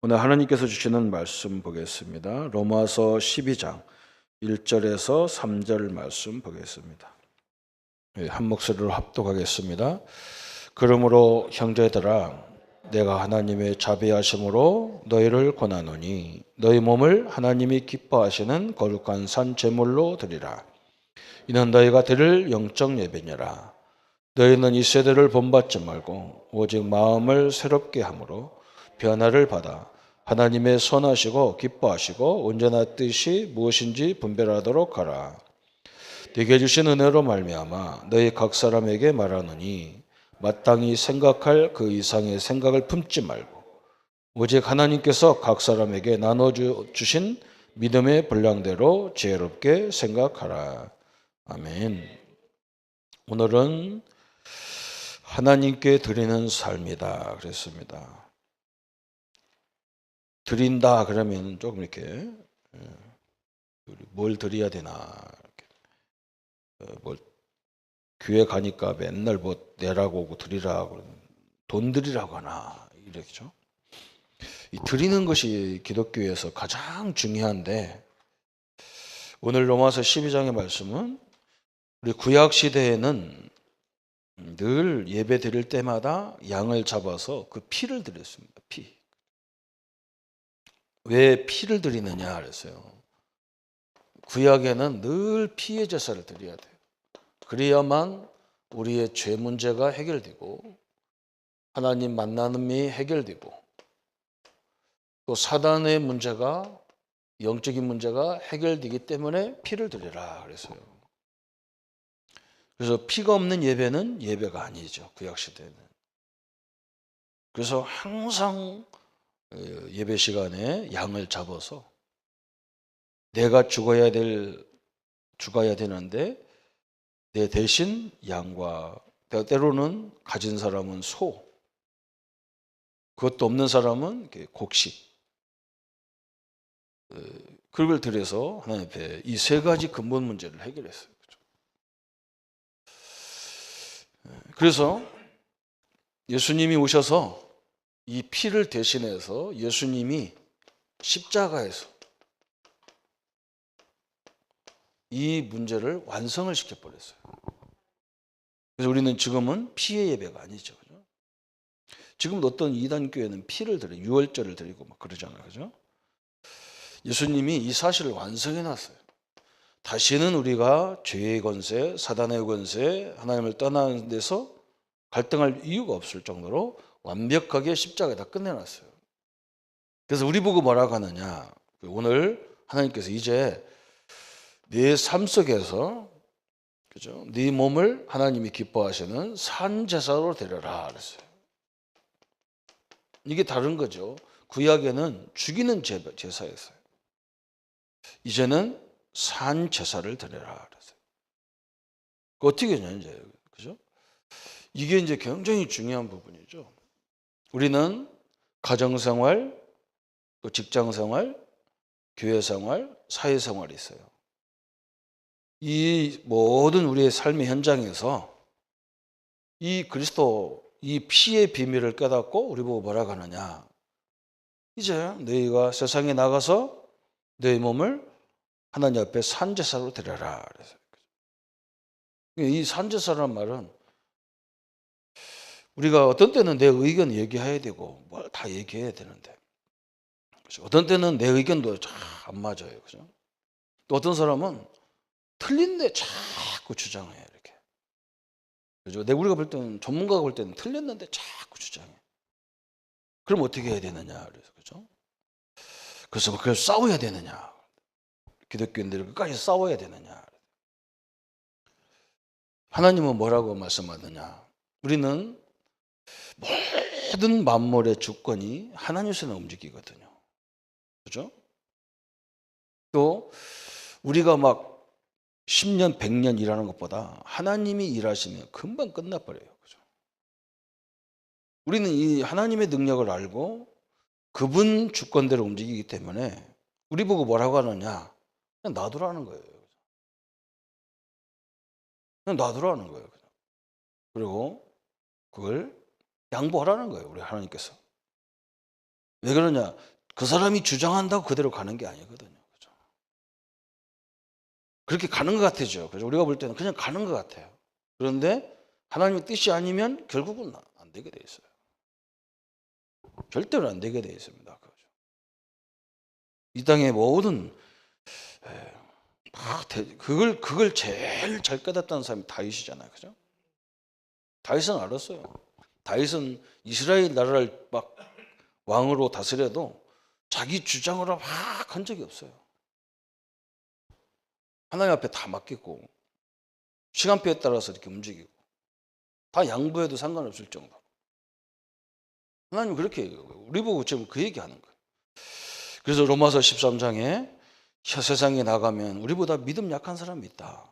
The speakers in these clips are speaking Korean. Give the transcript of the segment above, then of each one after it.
오늘 하나님께서 주시는 말씀 보겠습니다. 로마서 12장 1절에서 3절 말씀 보겠습니다. 한 목소리로 합독하겠습니다. 그러므로 형제들아 내가 하나님의 자비하심으로 너희를 권하노니 너희 몸을 하나님이 기뻐하시는 거룩한 산 제물로 드리라. 이는 너희가 드릴 영적 예배니라. 너희는 이 세대를 본받지 말고 오직 마음을 새롭게 함으로 변화를 받아 하나님의 선하시고 기뻐하시고 온전한 뜻이 무엇인지 분별하도록 하라. 네게 주신 은혜로 말미암아 너희 각 사람에게 말하노니 마땅히 생각할 그 이상의 생각을 품지 말고 오직 하나님께서 각 사람에게 나눠주신 믿음의 분량대로 지혜롭게 생각하라. 아멘. 오늘은 하나님께 드리는 삶이다 그랬습니다. 드린다 그러면 조금 이렇게 뭘 드려야 되나, 뭘 교회 가니까 맨날 뭐 내라고 오고 드리라고 돈 드리라고 하나 이렇죠. 이 드리는 것이 기독교에서 가장 중요한데 오늘 로마서 12장의 말씀은 우리 구약 시대에는 늘 예배 드릴 때마다 양을 잡아서 그 피를 드렸습니다. 피. 왜 피를 드리느냐 그랬어요. 구약에는 늘 피의 제사를 드려야 돼요. 그래야만 우리의 죄 문제가 해결되고 하나님 만나는이 해결되고 또 사단의 문제가 영적인 문제가 해결되기 때문에 피를 드리라 그랬어요. 그래서 피가 없는 예배는 예배가 아니죠. 구약 시대는. 그래서 항상 예배 시간에 양을 잡아서 내가 죽어야 되는데 내 대신 양과 때로는 가진 사람은 소, 그것도 없는 사람은 곡식, 그걸 드려서 하나님 앞에 이 세 가지 근본 문제를 해결했어요. 그래서 예수님이 오셔서 이 피를 대신해서 예수님이 십자가에서 이 문제를 완성을 시켜버렸어요. 그래서 우리는 지금은 피의 예배가 아니죠. 그죠? 지금 어떤 이단 교회는 피를 드려, 유월절을 드리고 막 그러잖아요. 그죠? 예수님이 이 사실을 완성해 놨어요. 다시는 우리가 죄의 권세, 사단의 권세, 하나님을 떠나는 데서 갈등할 이유가 없을 정도로 완벽하게 십자가에 다 끝내놨어요. 그래서 우리 보고 뭐라고 하느냐. 오늘 하나님께서 이제 내 삶 속에서 그죠? 네 몸을 하나님이 기뻐하시는 산 제사로 드려라 그랬어요. 이게 다른 거죠. 구약에는 죽이는 제사였어요. 이제는 산 제사를 드려라 그랬어요. 어떻게 하냐 이제 그죠? 이게 이제 굉장히 중요한 부분이죠. 우리는 가정생활, 또 직장생활, 교회생활, 사회생활이 있어요. 이 모든 우리의 삶의 현장에서 이 그리스도, 이 피의 비밀을 깨닫고 우리 보고 뭐라고 하느냐. 이제 너희가 세상에 나가서 너희 몸을 하나님 앞에 산제사로 드려라. 이 산제사라는 말은 우리가 어떤 때는 내 의견 얘기해야 되고 뭘 다 얘기해야 되는데 그렇죠? 어떤 때는 내 의견도 잘 안 맞아요. 그죠? 또 어떤 사람은 틀린데 자꾸 주장해 이렇게. 그죠? 우리가 볼 때는 전문가가 볼 때는 틀렸는데 자꾸 주장해. 그럼 어떻게 해야 되느냐? 그래서 그죠? 그래서 그걸 싸워야 되느냐? 기독교인들이 끝까지 싸워야 되느냐? 하나님은 뭐라고 말씀하느냐? 우리는 모든 만물의 주권이 하나님 손에 움직이거든요. 그죠? 또 우리가 막 10년, 100년 일하는 것보다 하나님이 일하시면 금방 끝나버려요. 그죠? 우리는 이 하나님의 능력을 알고 그분 주권대로 움직이기 때문에 우리 보고 뭐라고 하느냐? 그냥 놔두라는 거예요. 그냥 놔두라는 거예요. 그리고 그걸 양보하라는 거예요. 우리 하나님께서. 왜 그러냐? 그 사람이 주장한다고 그대로 가는 게 아니거든요. 그죠? 그렇게 가는 것 같아죠. 그죠? 우리가 볼 때는 그냥 가는 것 같아요. 그런데 하나님의 뜻이 아니면 결국은 안 되게 돼 있어요. 절대로 안 되게 돼 있습니다. 그죠? 이 땅의 모든 그걸 제일 잘 깨닫던 사람이 다윗이잖아요. 그죠? 다윗은 알았어요. 다윗은 이스라엘 나라를 막 왕으로 다스려도 자기 주장으로 막 한 적이 없어요. 하나님 앞에 다 맡기고 시간표에 따라서 이렇게 움직이고 다 양보해도 상관없을 정도. 하나님 그렇게 얘기해요. 우리 보고 지금 그 얘기하는 거예요. 그래서 로마서 13장에 세상에 나가면 우리보다 믿음 약한 사람이 있다.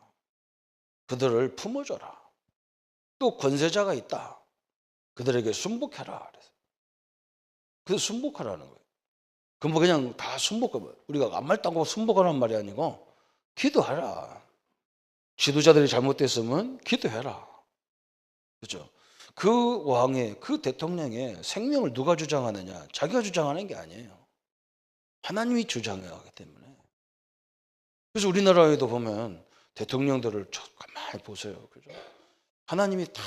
그들을 품어줘라. 또 권세자가 있다. 그들에게 순복해라. 그래서 순복하라는 거예요. 그럼 뭐 그냥 다 순복하고 우리가 아무 말도 안 하고 순복하라는 말이 아니고 기도하라. 지도자들이 잘못됐으면 기도해라. 그렇죠? 그 왕의 그 대통령의 생명을 누가 주장하느냐? 자기가 주장하는 게 아니에요. 하나님이 주장해야 하기 때문에. 그래서 우리나라에도 보면 대통령들을 가만히 보세요. 그죠? 하나님이 다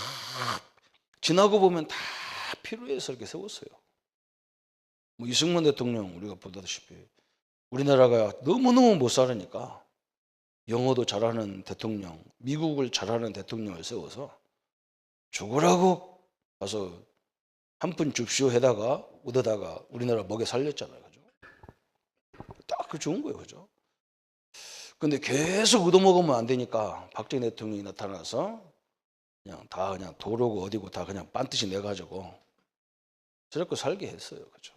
지나고 보면 다 필요해서 이렇게 세웠어요. 뭐 이승만 대통령 우리가 보다시피 우리나라가 너무너무 못 살으니까 영어도 잘하는 대통령, 미국을 잘하는 대통령을 세워서 죽으라고 가서 한 푼 줍쇼 해다가 얻어다가 우리나라 먹여 살렸잖아요. 그죠? 딱 그 좋은 거예요. 그죠? 근데 계속 얻어먹으면 안 되니까 박정희 대통령이 나타나서 그냥 도로고 어디고 다 그냥 반드시 내가지고 저렇게 살게 했어요. 그죠?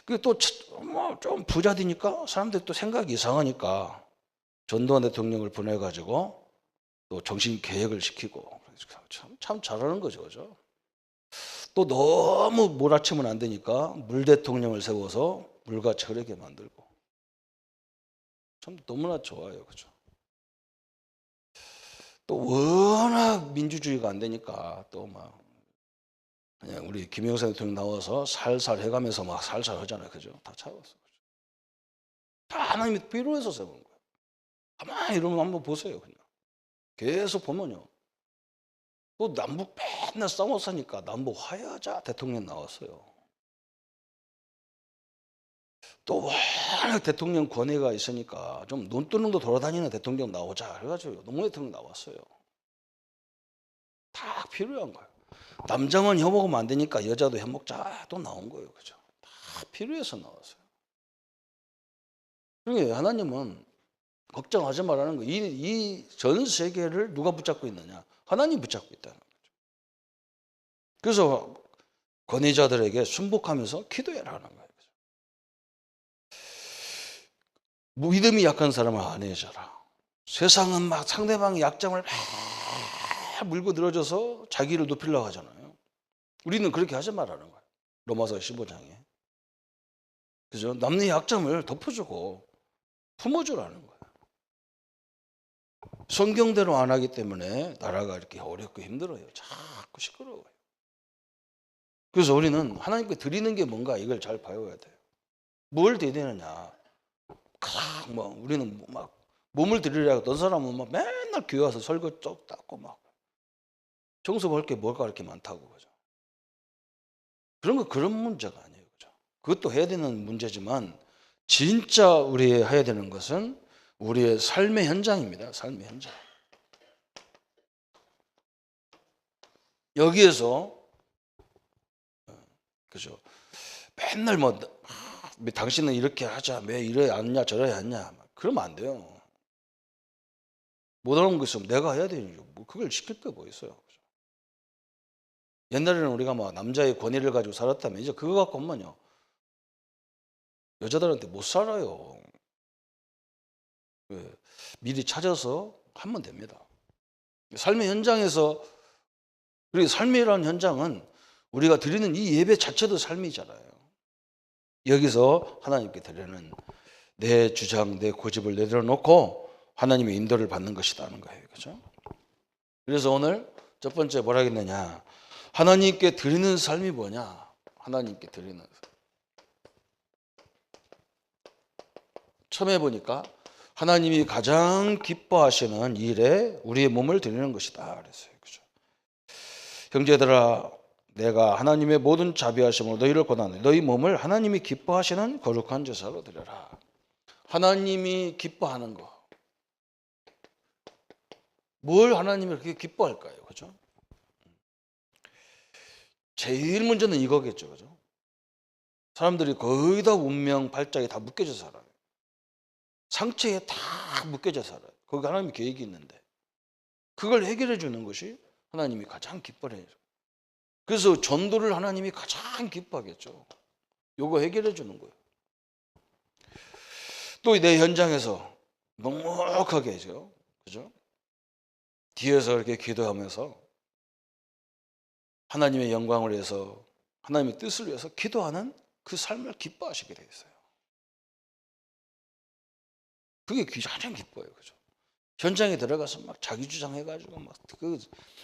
그 또 뭐 좀 부자되니까 사람들이 또 생각이 이상하니까 전두환 대통령을 보내가지고 또 정신 개혁을 시키고 참 잘하는 거죠. 그죠? 또 너무 몰아치면 안 되니까 물 대통령을 세워서 물같이 흐르게 만들고 참 너무나 좋아요. 그죠? 또 워낙 민주주의가 안 되니까 또 막 그냥 우리 김영삼 대통령 나와서 살살 해가면서 막 살살 하잖아요. 그죠? 다 차웠어. 다 하나님이 필요해서 세운 거예요. 가만히 이러면 한번 보세요. 그냥 계속 보면요. 또 남북 맨날 싸웠으니까 남북 화해하자 대통령 나왔어요. 또 워낙 대통령 권위가 있으니까 좀 논두렁도 돌아다니는 대통령 나오자 그래가지고 노무현 대통령 나왔어요. 다 필요한 거예요. 남자만 혀먹으면 안 되니까 여자도 혀먹자 또 나온 거예요. 그죠? 다 필요해서 나왔어요. 그러니까 하나님은 걱정하지 말라는 거예요. 이 전 세계를 누가 붙잡고 있느냐? 하나님이 붙잡고 있다는 거죠. 그래서 권위자들에게 순복하면서 기도해라는 거예요. 믿음이 약한 사람을 안해줘라. 세상은 막 상대방의 약점을 막 물고 늘어져서 자기를 높이려고 하잖아요. 우리는 그렇게 하지 말라는 거예요. 로마서 15장에. 그죠? 남의 약점을 덮어주고 품어주라는 거예요. 성경대로 안 하기 때문에 나라가 이렇게 어렵고 힘들어요. 자꾸 시끄러워요. 그래서 우리는 하나님께 드리는 게 뭔가 이걸 잘 배워야 돼요. 뭘 드리느냐? 뭐 우리는 막 몸을 드리려고 어떤 사람은 막 맨날 교회 와서 설교 쪽 닦고 막 청소 볼 게 뭐가 그렇게 많다고. 그죠? 그런 문제가 아니에요. 그죠? 그것도 해야 되는 문제지만 진짜 우리 해야 되는 것은 우리의 삶의 현장입니다. 삶의 현장. 여기에서 그죠? 맨날 뭐 당신은 이렇게 하자, 왜 이래 않냐, 저래 않냐, 그러면 안 돼요. 못하는 거 있으면 내가 해야 되죠. 뭐 그걸 시킬 게 뭐 있어요. 그죠? 옛날에는 우리가 막 남자의 권위를 가지고 살았다면 이제 그거 갖고 하면요 여자들한테 못 살아요. 왜? 미리 찾아서 하면 됩니다. 삶의 현장에서, 그리고 삶이라는 현장은 우리가 드리는 이 예배 자체도 삶이잖아요. 여기서 하나님께 드리는 내 주장, 내 고집을 내려놓고 하나님의 인도를 받는 것이라는 거예요. 그죠? 그래서 오늘 첫 번째 뭐라 했느냐? 하나님께 드리는 삶이 뭐냐? 하나님께 드리는 처음에 보니까 하나님이 가장 기뻐하시는 일에 우리의 몸을 드리는 것이다 그랬어요. 그죠? 형제들아, 내가 하나님의 모든 자비하심으로 너희를 권하노니 너희 몸을 하나님이 기뻐하시는 거룩한 제사로 드려라. 하나님이 기뻐하는 거. 뭘 하나님이 그렇게 기뻐할까요? 그죠? 제일 먼저는 이거겠죠. 그죠? 사람들이 거의 다 운명 발작에 다 묶여져 살아요. 상처에 다 묶여져 살아요. 거기 하나님의 계획이 있는데 그걸 해결해 주는 것이 하나님이 가장 기뻐해요. 그래서 전도를 하나님이 가장 기뻐하겠죠. 요거 해결해 주는 거예요. 또 내 현장에서 넉넉하게 해줘요. 그죠? 뒤에서 이렇게 기도하면서 하나님의 영광을 위해서 하나님의 뜻을 위해서 기도하는 그 삶을 기뻐하시게 돼 있어요. 그게 가장 기뻐요. 그죠? 현장에 들어가서 막 자기 주장해가지고 막 그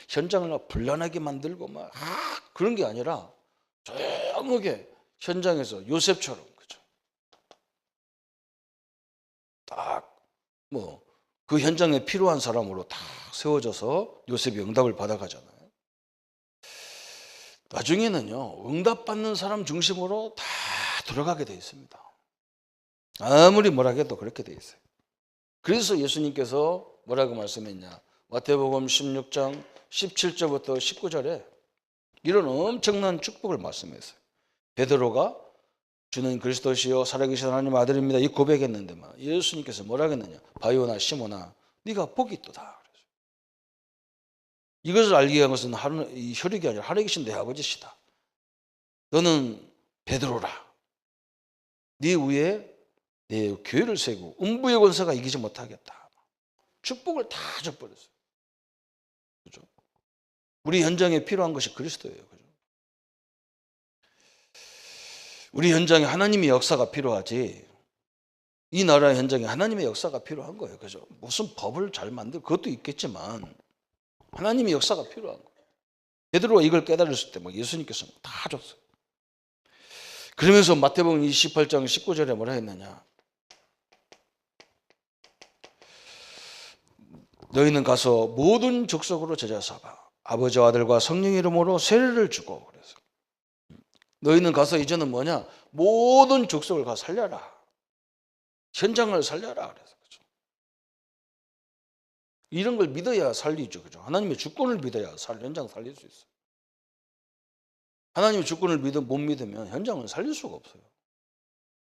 현장을 막 불안하게 만들고 막 그런 게 아니라 조용하게 현장에서 요셉처럼 그죠? 딱 뭐 그 현장에 필요한 사람으로 다 세워져서 요셉이 응답을 받아가잖아요. 나중에는요 응답받는 사람 중심으로 다 들어가게 돼 있습니다. 아무리 뭐라 해도 그렇게 돼 있어요. 그래서 예수님께서 뭐라고 말씀했냐? 마태복음 16장 17절부터 19절에 이런 엄청난 축복을 말씀했어요. 베드로가 주는 그리스도시요 살아계신 하나님 아들입니다. 이 고백했는데 막 예수님께서 뭐라고 했느냐? 바요나 시몬아 네가 복이 있도다. 이것을 알게 한 것은 이 혈육이 아니라 하늘에 계신 내 아버지시다. 너는 베드로라. 네 위에 내 교회를 세우고 음부의 권세가 이기지 못하겠다. 축복을 다 줘버렸어요. 그죠? 우리 현장에 필요한 것이 그리스도예요. 그죠? 우리 현장에 하나님의 역사가 필요하지. 이 나라 현장에 하나님의 역사가 필요한 거예요. 그죠? 무슨 법을 잘 만들 그것도 있겠지만 하나님의 역사가 필요한 거예요. 베드로가 이걸 깨달았을 때 막 예수님께서 다 줬어요. 그러면서 마태복음 28장 19절에 뭐라 했느냐? 너희는 가서 모든 족속으로 제자 삼아 아버지와 아들과 성령의 이름으로 세례를 주고 그래서 너희는 가서 이제는 뭐냐? 모든 족속을 가서 살려라. 현장을 살려라. 그래서 그죠? 이런 걸 믿어야 살리죠. 그죠? 하나님의 주권을 믿어야 현장 살릴 수 있어요. 하나님의 주권을 못 믿으면 현장을 살릴 수가 없어요.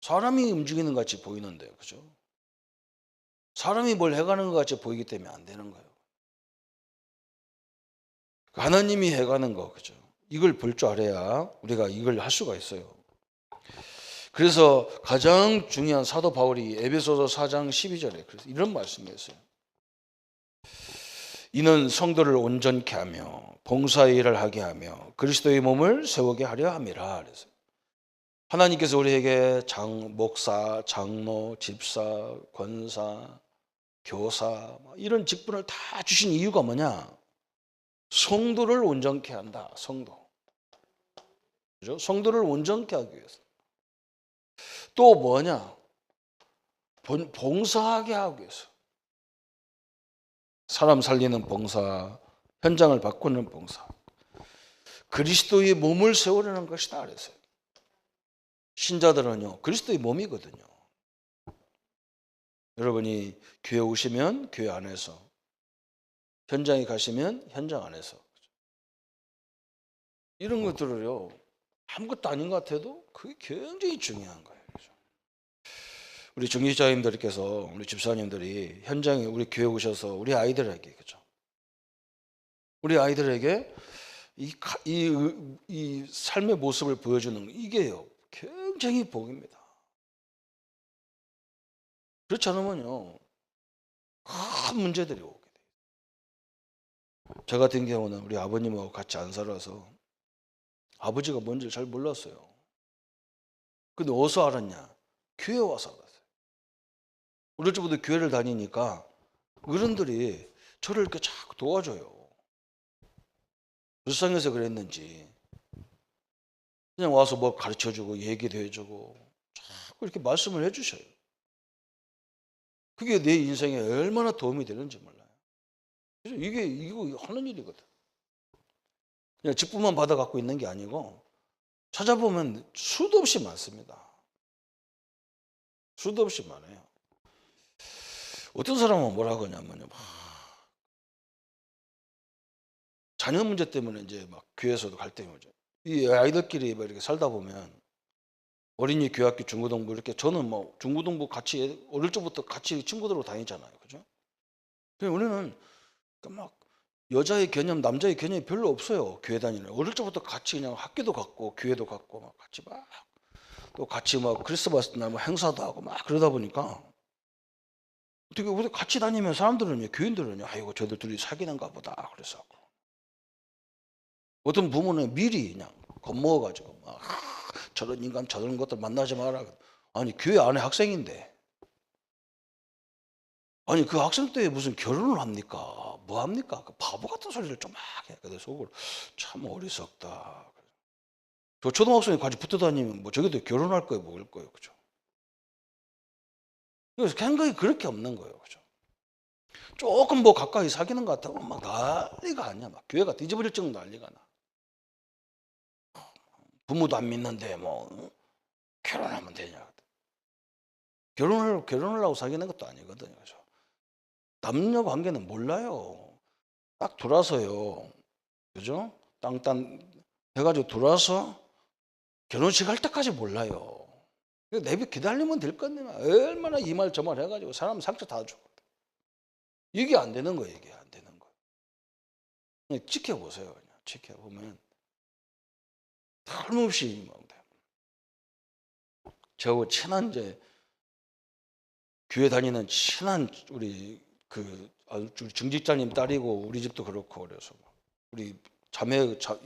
사람이 움직이는 것 같이 보이는데, 그죠? 사람이 뭘 해가는 것 같이 보이기 때문에 안 되는 거예요. 하나님이 해가는 거, 그죠? 이걸 볼 줄 알아야 우리가 이걸 할 수가 있어요. 그래서 가장 중요한 사도 바울이 에베소서 4장 12절에 그래서 이런 말씀이었어요. 이는 성도를 온전케 하며 봉사의 일을 하게 하며 그리스도의 몸을 세우게 하려 함이라. 그래서 하나님께서 우리에게 목사, 장로, 집사, 권사, 교사 이런 직분을 다 주신 이유가 뭐냐? 성도를 온전케 한다. 성도. 그죠? 성도를 온전케 하기 위해서. 또 뭐냐? 봉사하게 하기 위해서. 사람 살리는 봉사, 현장을 바꾸는 봉사. 그리스도의 몸을 세우려는 것이다 그랬어요. 신자들은요, 그리스도의 몸이거든요. 여러분이 교회 오시면 교회 안에서, 현장에 가시면 현장 안에서. 이런 것들을요, 아무것도 아닌 것 같아도 그게 굉장히 중요한 거예요. 우리 중직자님들께서, 우리 집사님들이 현장에 우리 교회 오셔서 우리 아이들에게, 그죠? 우리 아이들에게 이 삶의 모습을 보여주는 이게요, 굉장히 복입니다. 그렇지 않으면요, 큰 문제들이 오게 돼요. 저 같은 경우는 우리 아버님하고 같이 안 살아서 아버지가 뭔지 잘 몰랐어요. 근데 어디서 알았냐? 교회 와서 알았어요. 어릴 적부터 교회를 다니니까 어른들이 저를 이렇게 자꾸 도와줘요. 불쌍해서 그랬는지 그냥 와서 뭐 가르쳐주고 얘기도 해주고 자꾸 이렇게 말씀을 해주셔요. 그게 내 인생에 얼마나 도움이 되는지 몰라요. 그래서 이거 하는 일이거든. 그냥 직분만 받아 갖고 있는 게 아니고 찾아보면 수도 없이 많습니다. 수도 없이 많아요. 어떤 사람은 뭐라고 하냐면요. 자녀 문제 때문에 이제 막 교회에서도 갈등이 오죠. 이 아이들끼리 이렇게 살다 보면 어린이 교학교 중고등부 이렇게 저는 뭐 중고등부 같이 어릴 적부터 같이 친구들하고 다니잖아요. 그죠? 근데 우리는 막 여자의 개념, 남자의 개념이 별로 없어요. 교회 다니는. 어릴 적부터 같이 그냥 학교도 갔고 교회도 갔고 막 같이 막 또 같이 막 크리스마스 날 뭐 행사도 하고 막 그러다 보니까 어떻게 우리 같이 다니면 사람들은요, 교인들은요, 아이고 저들 둘이 사귀는가 보다 그래서 어떤 부모는 미리 그냥 겁먹어가지고 막 저런 인간 저런 것들 만나지 마라. 아니 교회 안에 학생인데 아니 그 학생 때 무슨 결혼을 합니까? 뭐 합니까? 그 바보 같은 소리를 좀 막 해. 그래서 속으로 참 어리석다. 저 초등학생이 같이 붙어 다니면 뭐 저기도 결혼할 거예요, 먹을 거예요, 그죠? 그래서 생각이 그렇게 없는 거예요, 그죠? 조금 뭐 가까이 사귀는 것 같으면 막 난리가 아니야, 막 교회가 뒤집어질 정도 난리가 나. 부모도 안 믿는데 뭐 결혼하면 되냐? 결혼을 하고 사귀는 것도 아니거든요, 그죠? 남녀 관계는 몰라요. 딱 돌아서요, 그죠? 땅땅 해가지고 돌아서 결혼식 할 때까지 몰라요. 내비 기다리면 될 건데 얼마나 이 말 저 말 해가지고 사람 상처 다 주고 이게 안 되는 거예요. 이게 안 되는 거예요. 그냥 지켜보세요. 그냥 지켜보면 틀림없이 저하고 친한 이제 교회 다니는 친한 우리 중직자님 딸이고 우리 집도 그렇고 그래서 우리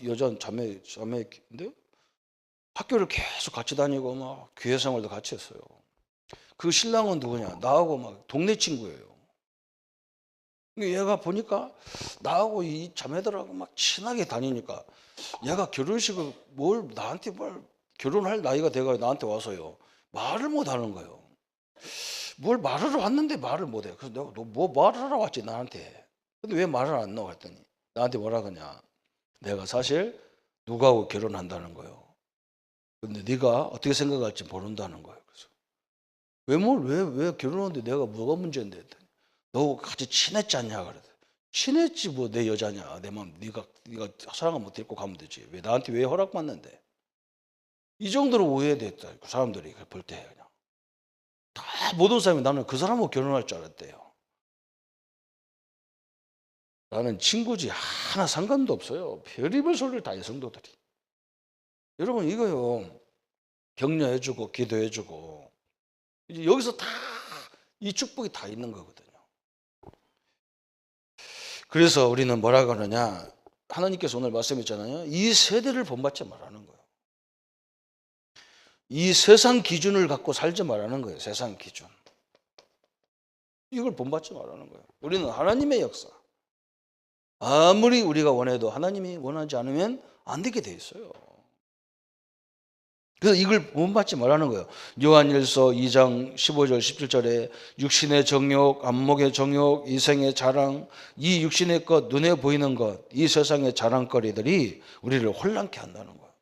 여자 자매인데 학교를 계속 같이 다니고 막 교회 생활도 같이 했어요. 그 신랑은 누구냐? 나하고 막 동네 친구예요. 얘가 보니까 나하고 이 자매들하고 막 친하게 다니니까 얘가 결혼식을 나한테 결혼할 나이가 돼가 나한테 와서요. 말을 못 하는 거예요. 뭘 말하러 왔는데 말을 못 해. 그래서 내가 너 뭐 말하러 왔지 나한테. 근데 왜 말을 안 넣어 했더니 나한테 뭐라 그러냐. 내가 사실 누구하고 결혼한다는 거예요. 근데 네가 어떻게 생각할지 모른다는 거예요. 그래서 왜 결혼하는데 내가 뭐가 문제인데 했더니 너 같이 친했지 않냐 그래. 친했지 뭐 내 여자냐 내 마음 네가 사랑을 못 데리고 가면 되지 왜 나한테 왜 허락받는데 이 정도로 오해됐다 그 사람들이 볼 때 그냥 다 모든 사람이 나는 그 사람하고 결혼할 줄 알았대요. 나는 친구지 하나 상관도 없어요. 별의별 소리를 다 해 성도들이. 여러분 이거요 격려해주고 기도해주고 이제 여기서 다 이 축복이 다 있는 거거든요. 그래서 우리는 뭐라 그러냐 하나님께서 오늘 말씀했잖아요. 이 세대를 본받지 말라는 거예요. 이 세상 기준을 갖고 살지 말라는 거예요. 세상 기준. 이걸 본받지 말라는 거예요. 우리는 하나님의 역사. 아무리 우리가 원해도 하나님이 원하지 않으면 안 되게 돼 있어요. 그래서 이걸 본받지 말라는 거예요. 요한일서 2장 15절 17절에 육신의 정욕, 안목의 정욕, 이생의 자랑, 이 육신의 것, 눈에 보이는 것, 이 세상의 자랑거리들이 우리를 혼란케 한다는 거예요.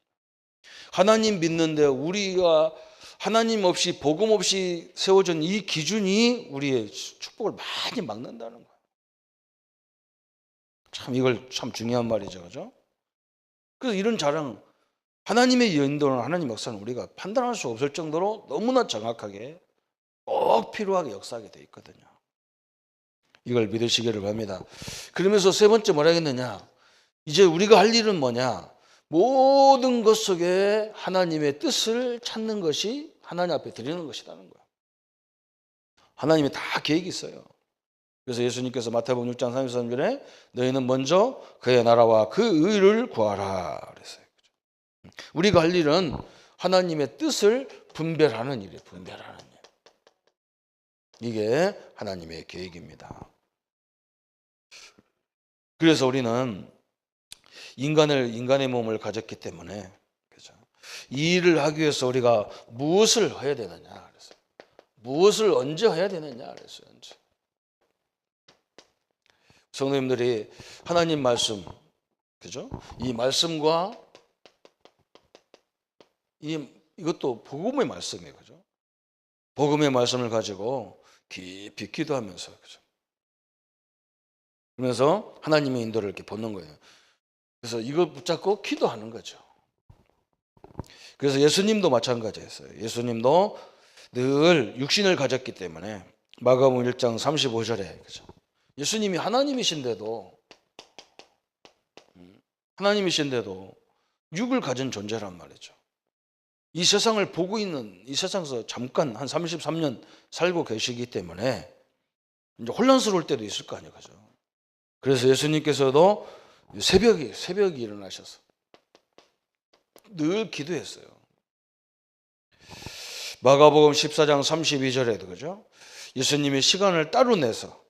하나님 믿는데 우리가 하나님 없이 복음 없이 세워진 이 기준이 우리의 축복을 많이 막는다는 거예요. 참 이걸 참 중요한 말이죠, 그죠? 그래서 이런 자랑 하나님의 인도는 하나님 역사는 우리가 판단할 수 없을 정도로 너무나 정확하게 꼭 필요하게 역사하게 돼 있거든요. 이걸 믿으시기를 바랍니다. 그러면서 세 번째 뭐라 했느냐? 이제 우리가 할 일은 뭐냐? 모든 것 속에 하나님의 뜻을 찾는 것이 하나님 앞에 드리는 것이라는 거예요. 하나님이 다 계획이 있어요. 그래서 예수님께서 마태복음 6장 33절에 너희는 먼저 그의 나라와 그 의를 구하라 그랬어요. 우리가 할 일은 하나님의 뜻을 분별하는 일이에요. 분별하는 일. 이게 하나님의 계획입니다. 그래서 우리는 인간의 몸을 가졌기 때문에 그렇죠? 이 일을 하기 위해서 우리가 무엇을 해야 되느냐? 그래서 무엇을 언제 해야 되느냐 그랬어요. 언제. 성도님들이 하나님 말씀, 그죠? 이 말씀과 이것도 복음의 말씀이에요, 그죠? 복음의 말씀을 가지고 깊이 기도하면서, 그죠? 그러면서 하나님의 인도를 이렇게 보는 거예요. 그래서 이걸 붙잡고 기도하는 거죠. 그래서 예수님도 마찬가지였어요. 예수님도 늘 육신을 가졌기 때문에 마가복음 1장 35절에, 그죠? 예수님이 하나님이신데도 육을 가진 존재란 말이죠. 이 세상을 보고 있는, 이 세상에서 잠깐 한 33년 살고 계시기 때문에 이제 혼란스러울 때도 있을 거 아니에요, 그죠? 그래서 예수님께서도 새벽에 일어나셔서 늘 기도했어요. 마가복음 14장 32절에도, 그죠? 예수님이 시간을 따로 내서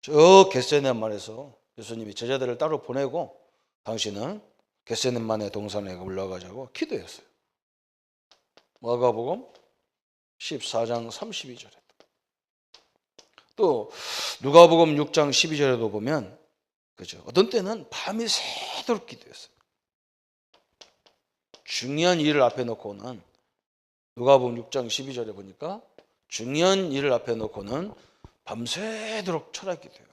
저 겟세네만에서 예수님이 제자들을 따로 보내고 당신은 겟세네만의 동산에 올라가자고 기도했어요. 마가복음 14장 32절에 또 누가복음 6장 12절에도 보면, 그죠? 어떤 때는 밤이 새도록 기도했어요. 중요한 일을 앞에 놓고는, 누가복음 6장 12절에 보니까 중요한 일을 앞에 놓고는 밤새도록 철학 기도해요.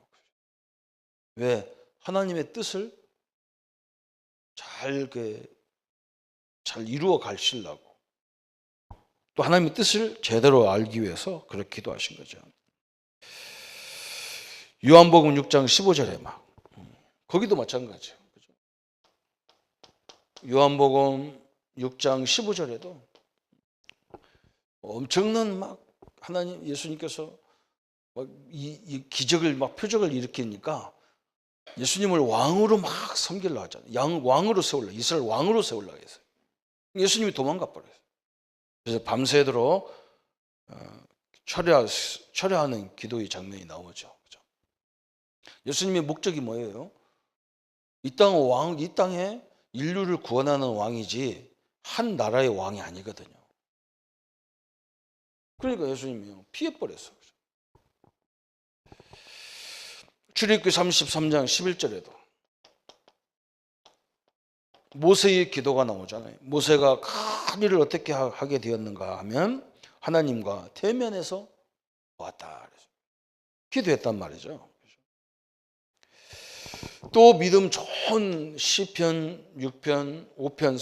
왜? 하나님의 뜻을 잘 이루어 가시려고, 또 하나님의 뜻을 제대로 알기 위해서 그렇게 기도하신 거죠. 요한복음 6장 15절에 거기도 마찬가지예요. 그죠? 요한복음 6장 15절에도 엄청난 하나님 예수님께서 이 기적을 표적을 일으키니까 예수님을 왕으로 섬기려고 하잖아요. 왕으로 세우려, 이스라엘 왕으로 세우려고 했어요. 예수님이 도망가 버렸어요. 그래서 밤새도록 철야하는 기도의 장면이 나오죠. 그죠? 예수님의 목적이 뭐예요? 이 땅에 인류를 구원하는 왕이지 한 나라의 왕이 아니거든요. 그러니까 예수님이 피해버렸어요. 출애굽기 33장 11절에도 모세의 기도가 나오잖아요. 모세가 큰 일을 어떻게 하게 되었는가 하면 하나님과 대면에서 왔다. 기도했단 말이죠. 또 믿음 좋은 시편 6편 5편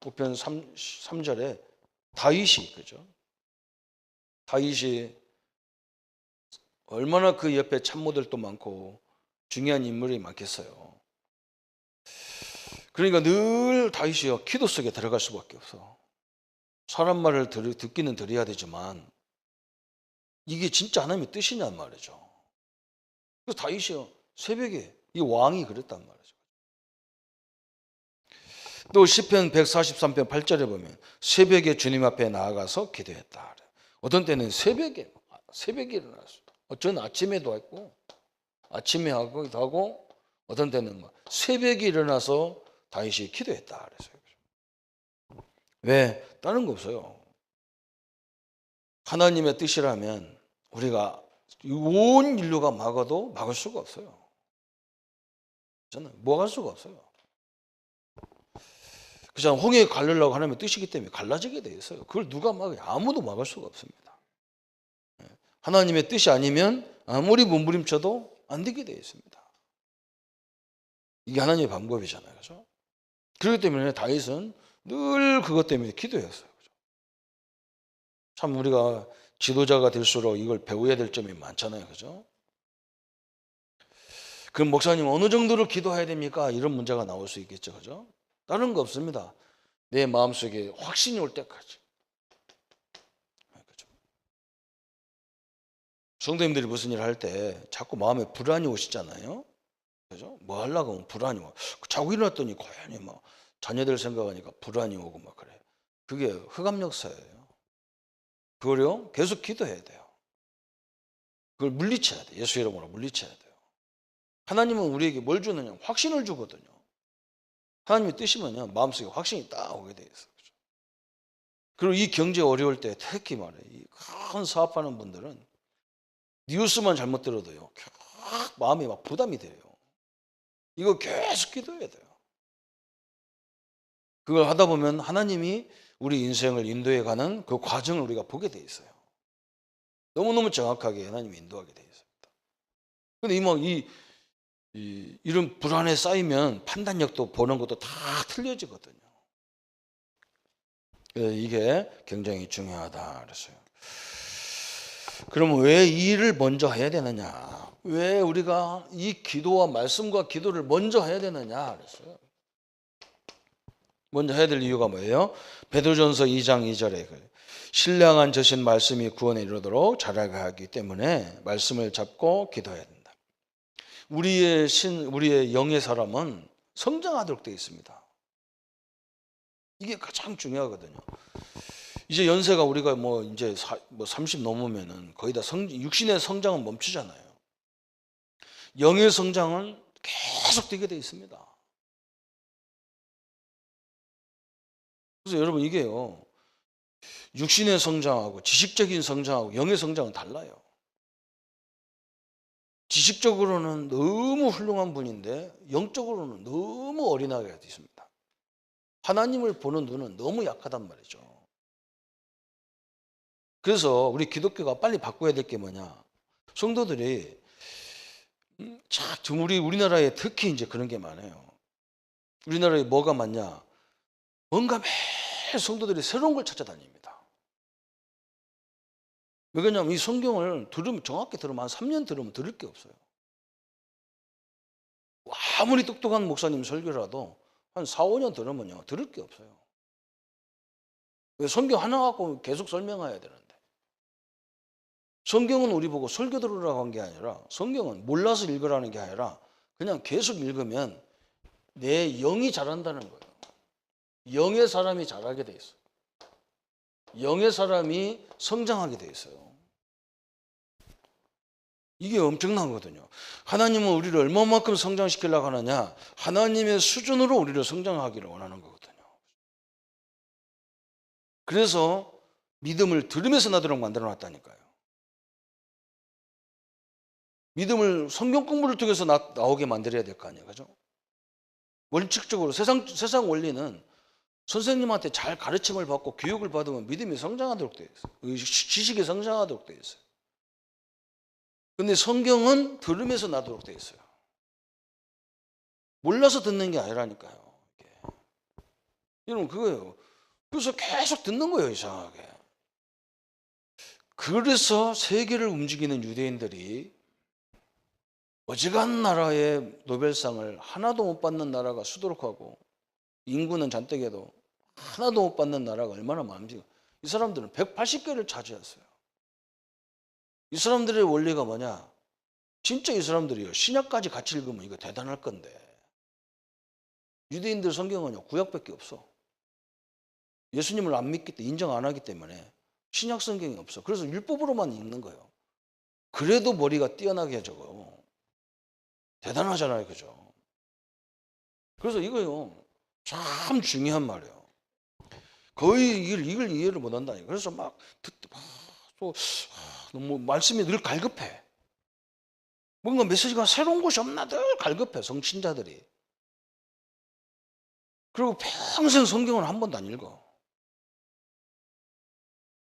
3절에 다윗이, 그죠? 다윗이 얼마나 그 옆에 참모들도 많고 중요한 인물이 많겠어요. 그러니까 늘 다윗이요, 기도 속에 들어갈 수밖에 없어. 사람 말을 듣기는 들어야 되지만 이게 진짜 하나님의 뜻이냔 말이죠. 그래서 다윗이요, 새벽에 이 왕이 그랬단 말이죠. 또 시편 143편 8절에 보면 새벽에 주님 앞에 나아가서 기도했다. 어떤 때는 새벽에 일어났어. 저는 아침에도 했고 아침에 하기도 하고, 어떤 때는 새벽에 일어나서 다윗이 기도했다 그랬어요. 왜? 다른 거 없어요. 하나님의 뜻이라면 우리가 온 인류가 막아도 막을 수가 없어요. 저는 막을 수가 없어요. 그냥 홍해 갈르려고 하나님의 뜻이기 때문에 갈라지게 돼 있어요. 그걸 누가 막아요? 아무도 막을 수가 없습니다. 하나님의 뜻이 아니면 아무리 몸부림쳐도 안 되게 되어 있습니다. 이게 하나님의 방법이잖아요. 그렇죠? 그렇기 때문에 다윗은 늘 그것 때문에 기도했어요. 참 우리가 지도자가 될수록 이걸 배워야 될 점이 많잖아요. 그죠? 그럼 목사님 어느 정도로 기도해야 됩니까? 이런 문제가 나올 수 있겠죠. 그죠? 다른 거 없습니다. 내 마음속에 확신이 올 때까지. 그죠? 성도님들이 무슨 일을 할 때 자꾸 마음에 불안이 오시잖아요. 그죠? 뭐 하려고 하면 불안이 와. 자고 일어났더니 고연히 자녀들 생각하니까 불안이 오고 그래. 그게 흑암역사예요. 그걸요 계속 기도해야 돼요. 그걸 물리쳐야 돼. 예수 이름으로 물리쳐야 돼요. 하나님은 우리에게 뭘 주느냐? 확신을 주거든요. 하나님의 뜻이면요 마음속에 확신이 딱 오게 돼 있어요. 그리고 이 경제 어려울 때 특히 말해 이 큰 사업하는 분들은 뉴스만 잘못 들어도요 마음이 막 부담이 돼요. 이거 계속 기도해야 돼요. 그걸 하다 보면 하나님이 우리 인생을 인도해 가는 그 과정을 우리가 보게 돼 있어요. 너무너무 정확하게 하나님이 인도하게 돼 있습니다. 근데 이런 불안에 쌓이면 판단력도 보는 것도 다 틀려지거든요. 이게 굉장히 중요하다 그랬어요. 그러면 왜 이 일을 먼저 해야 되느냐? 왜 우리가 이 기도와 말씀과 기도를 먼저 해야 되느냐 그랬어요. 먼저 해야 될 이유가 뭐예요? 베드로전서 2장 2절에 신령한 저신 말씀이 구원에 이르도록 자라게 하기 때문에 말씀을 잡고 기도해야 된다. 우리의 영의 사람은 성장하도록 되어 있습니다. 이게 가장 중요하거든요. 이제 연세가 우리가 이제 30 넘으면은 거의 다 육신의 성장은 멈추잖아요. 영의 성장은 계속 되게 되어 있습니다. 그래서 여러분 이게요. 육신의 성장하고 지식적인 성장하고 영의 성장은 달라요. 지식적으로는 너무 훌륭한 분인데 영적으로는 너무 어린아이가 되어 있습니다. 하나님을 보는 눈은 너무 약하단 말이죠. 그래서 우리 기독교가 빨리 바꿔야 될 게 뭐냐? 성도들이 우리나라에 특히 이제 그런 게 많아요. 우리나라에 뭐가 많냐? 뭔가 매일 성도들이 새로운 걸 찾아다닙니다. 왜냐하면 이 성경을 정확히 들으면 한 3년 들으면 들을 게 없어요. 아무리 똑똑한 목사님 설교라도 한 4, 5년 들으면요 들을 게 없어요. 왜 성경 하나 갖고 계속 설명해야 되는데. 성경은 우리 보고 설교 들으라고 한 게 아니라 성경은 몰라서 읽으라는 게 아니라 그냥 계속 읽으면 내 영이 자란다는 거예요. 영의 사람이 자라게 돼 있어요. 영의 사람이 성장하게 돼 있어요. 이게 엄청난 거거든요. 하나님은 우리를 얼마만큼 성장시키려고 하느냐? 하나님의 수준으로 우리를 성장하기를 원하는 거거든요. 그래서 믿음을 들으면서 나도록 만들어 놨다니까요. 믿음을 성경 공부를 통해서 나오게 만들어야 될 거 아니에요. 그죠? 원칙적으로 세상 원리는 선생님한테 잘 가르침을 받고 교육을 받으면 믿음이 성장하도록 되어 있어요. 지식이 성장하도록 되어 있어요. 근데 성경은 들으면서 나도록 되어 있어요. 몰라서 듣는 게 아니라니까요. 여러분 그거예요. 그래서 계속 듣는 거예요, 이상하게. 그래서 세계를 움직이는 유대인들이 어지간한 나라의 노벨상을 하나도 못 받는 나라가 수두룩하고 인구는 잔뜩해도 하나도 못 받는 나라가 얼마나 많은지. 이 사람들은 180개를 차지했어요. 이 사람들의 원리가 뭐냐? 진짜 이 사람들이요 신약까지 같이 읽으면 이거 대단할 건데 유대인들 성경은요 구약밖에 없어. 예수님을 안 믿기 때문에 인정 안 하기 때문에 신약 성경이 없어. 그래서 율법으로만 읽는 거예요. 그래도 머리가 뛰어나게 적어요. 대단하잖아요, 그죠? 그래서 이거요 참 중요한 말이에요. 거의 이걸 이해를 못한다니까. 그래서 막 너무 말씀이 늘 갈급해. 뭔가 메시지가 새로운 것이 없나 늘 갈급해, 성신자들이. 그리고 평생 성경을 한 번도 안 읽어.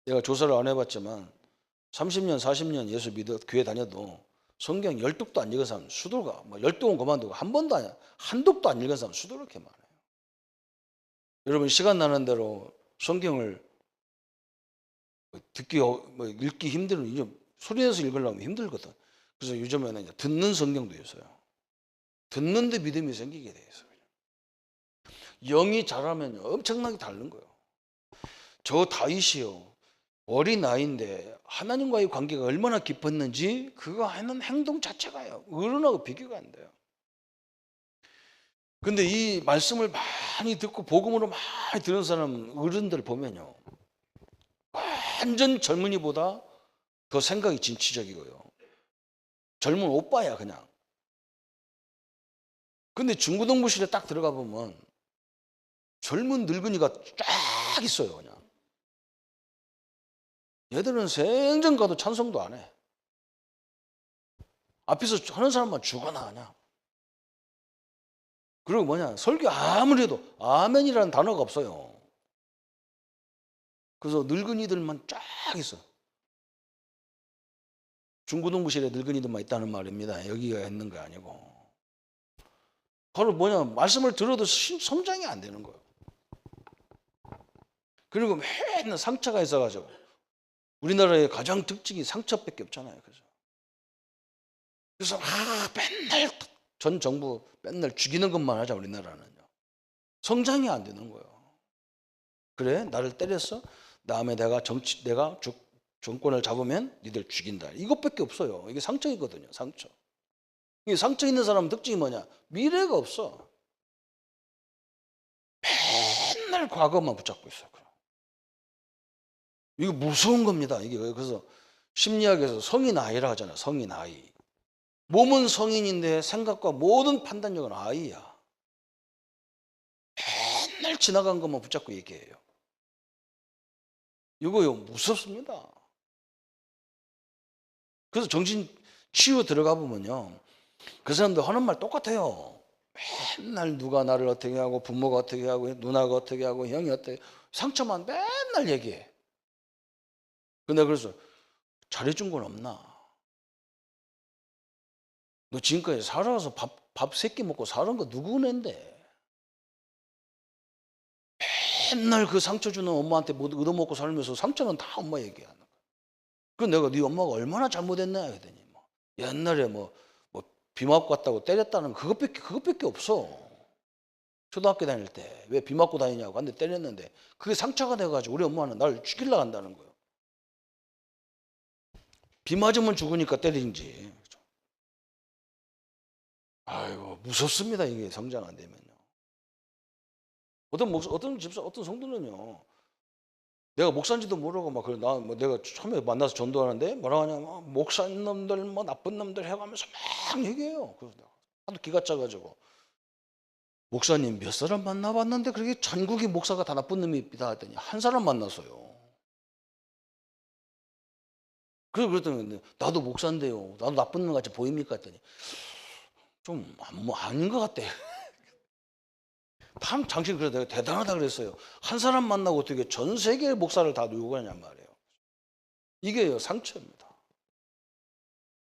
내가 조사를 안 해봤지만 30년, 40년 예수 믿어 교회 다녀도 성경 10독도 안 읽은 사람 수두가, 10독은 그만두고 한 독도 안 읽은 사람 수두룩해 많아요. 여러분 시간 나는 대로 성경을 읽기 힘들면 이제 소리내서 읽으려면 힘들거든. 그래서 요즘에는 이제 듣는 성경도 있어요. 듣는데 믿음이 생기게 돼 있어요. 영이 자라면 엄청나게 다른 거예요. 저 다윗이요 어린 아이인데 하나님과의 관계가 얼마나 깊었는지 그거 하는 행동 자체가요 어른하고 비교가 안 돼요. 근데 이 말씀을 많이 듣고 복음으로 많이 들은 사람 어른들 보면요 완전 젊은이보다 더 생각이 진취적이고요. 젊은 오빠야 그냥. 근데 중고등부실에 딱 들어가 보면 젊은 늙은이가 쫙 있어요 그냥. 얘들은 생전 가도 찬송도 안 해. 앞에서 하는 사람만 죽어나 하냐. 그리고 뭐냐, 설교 아무리 해도 아멘이라는 단어가 없어요. 그래서 늙은이들만 쫙 있어. 중고등부실에 늙은이들만 있다는 말입니다. 여기가 있는 거 아니고. 바로 뭐냐, 말씀을 들어도 성장이 안 되는 거예요. 그리고 맨날 상처가 있어가지고, 우리나라의 가장 특징이 상처밖에 없잖아요. 그래서 맨날 전 정부 맨날 죽이는 것만 하자. 우리나라는요. 성장이 안 되는 거예요. 그래, 나를 때렸어? 다음에 내가 정권을 잡으면 니들 죽인다. 이것밖에 없어요. 이게 상처이거든요. 상처. 이 상처 있는 사람은 특징이 뭐냐? 미래가 없어. 맨날 과거만 붙잡고 있어요. 이거 무서운 겁니다. 이게 그래서 심리학에서 성인 아이라 하잖아요. 성인 아이. 몸은 성인인데 생각과 모든 판단력은 아이야. 맨날 지나간 것만 붙잡고 얘기해요. 이거요, 무섭습니다. 그래서 정신 치유 들어가 보면요, 그 사람들 하는 말 똑같아요. 맨날 누가 나를 어떻게 하고, 부모가 어떻게 하고, 누나가 어떻게 하고, 형이 어떻게, 상처만 맨날 얘기해. 근데 그래서 잘해준 건 없나? 너 지금까지 살아서 밥 3끼 먹고 사는 거 누구는데? 맨날 그 상처 주는 엄마한테 뭐 얻어먹고 살면서 상처는 다 엄마 얘기하는 거야. 그럼 내가 네 엄마가 얼마나 잘못했나 했더니 옛날에 비 맞고 왔다고 때렸다는 그것밖에 없어. 초등학교 다닐 때 왜 비 맞고 다니냐고 한대 때렸는데 그게 상처가 돼가지고 우리 엄마는 날 죽이려고 한다는 거예요. 비 맞으면 죽으니까 때리는지. 아이고, 무섭습니다. 이게 성장 안 되면요. 어떤 집사, 어떤 성도는요, 내가 목사인지도 모르고 내가 처음에 만나서 전도하는데 뭐라고 하냐면 목사님 놈들 나쁜 놈들 해가면서 막 얘기해요. 그래서 하도 기가 차가지고, 목사님 몇 사람 만나봤는데 그렇게 전국이 목사가 다 나쁜 놈이다 했더니 한 사람 만났어요. 그래서 그랬더니 나도 목사인데요, 나도 나쁜 놈 같이 보입니까 했더니 좀 아닌 것 같대. 당신 그래도 내가 대단하다 그랬어요. 한 사람 만나고 어떻게 전 세계의 목사를 다 누르고 가냔 말이에요. 이게 상처입니다.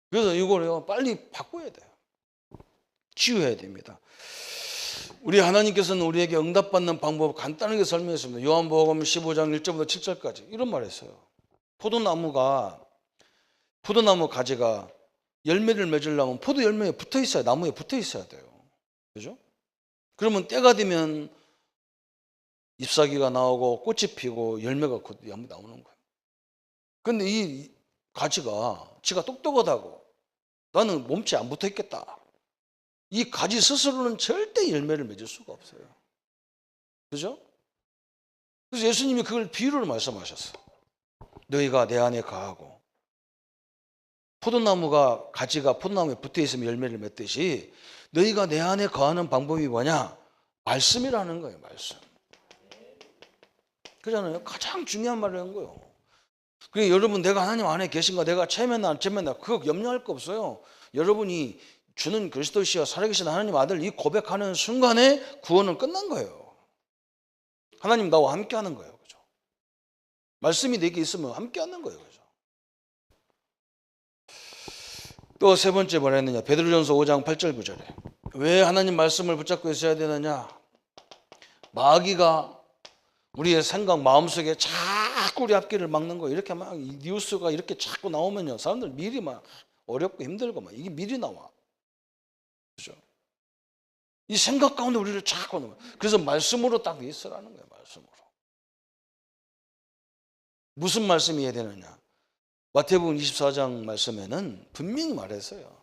그래서 이거를 빨리 바꿔야 돼요. 치유해야 됩니다. 우리 하나님께서는 우리에게 응답받는 방법을 간단하게 설명했습니다. 요한복음 15장 1절부터 7절까지 이런 말 했어요. 포도나무 가지가 열매를 맺으려면 포도 열매에 붙어 있어야, 나무에 붙어 있어야 돼요. 그죠? 그러면 때가 되면 잎사귀가 나오고 꽃이 피고 열매가 곧 나오는 거예요. 근데 이 가지가 지가 똑똑하다고 나는 몸집에 안 붙어 있겠다, 이 가지 스스로는 절대 열매를 맺을 수가 없어요. 그죠? 그래서 예수님이 그걸 비유로 말씀하셨어. 너희가 내 안에 거하고 가지가 포도나무에 붙어 있으면 열매를 맺듯이 너희가 내 안에 거하는 방법이 뭐냐? 말씀이라는 거예요. 말씀. 그러잖아요. 가장 중요한 말을 한 거예요. 그래, 여러분 내가 하나님 안에 계신가, 내가 체면나 안 체면나 그거 염려할 거 없어요. 여러분이 주는 그리스도시여 살아계신 하나님 아들 이 고백하는 순간에 구원은 끝난 거예요. 하나님 나와 함께 하는 거예요. 그죠? 말씀이 내게 있으면 함께 하는 거예요. 그죠? 또 세 번째 뭐라 했느냐? 베드로전서 5장 8절 9절에 왜 하나님 말씀을 붙잡고 있어야 되느냐? 마귀가 우리의 생각, 마음속에 자꾸 우리 앞길을 막는 거예요. 이렇게 막 뉴스가 이렇게 자꾸 나오면요, 사람들 미리 막 어렵고 힘들고 막 이게 미리 나와. 그죠? 이 생각 가운데 우리를 자꾸 넣어요. 그래서 말씀으로 딱 있으라는 거예요. 말씀으로. 무슨 말씀이 해야 되느냐? 마태복음 24장 말씀에는 분명히 말했어요.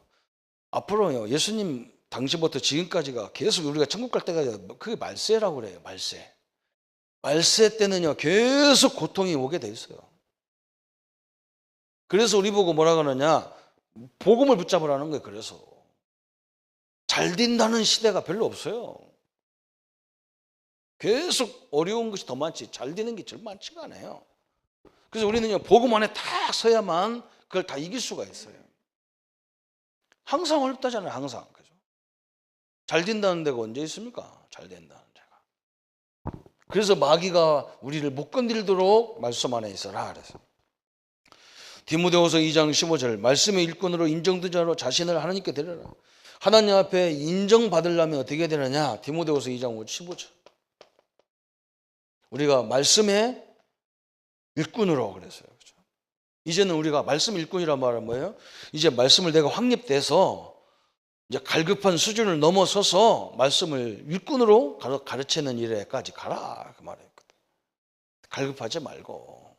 앞으로요, 예수님 당시부터 지금까지가 계속 우리가 천국 갈 때까지 그게 말세라고 그래요. 말세 때는요 계속 고통이 오게 돼 있어요. 그래서 우리 보고 뭐라 그러냐? 복음을 붙잡으라는 거예요. 그래서 잘 된다는 시대가 별로 없어요. 계속 어려운 것이 더 많지 잘 되는 게 제일 많지가 않아요. 그래서 우리는요, 복음 안에 딱 서야만 그걸 다 이길 수가 있어요. 항상 어렵다잖아요, 항상. 그죠? 잘 된다는 데가 언제 있습니까? 잘 된다는 데가. 그래서 마귀가 우리를 못 건들도록 말씀 안에 있어라. 그래서 디모데후서 2장 15절, 말씀의 일꾼으로 인정된 자로 자신을 하나님께 드려라. 하나님 앞에 인정받으려면 어떻게 되느냐? 디모데후서 2장 15절. 우리가 말씀의 일꾼으로 그랬어요. 그렇죠? 이제는 우리가 말씀 일꾼이란 말은 뭐예요? 이제 말씀을 내가 확립돼서 이제 갈급한 수준을 넘어서서 말씀을 일꾼으로 가르치는 일에까지 가라, 그 말이었거든. 갈급하지 말고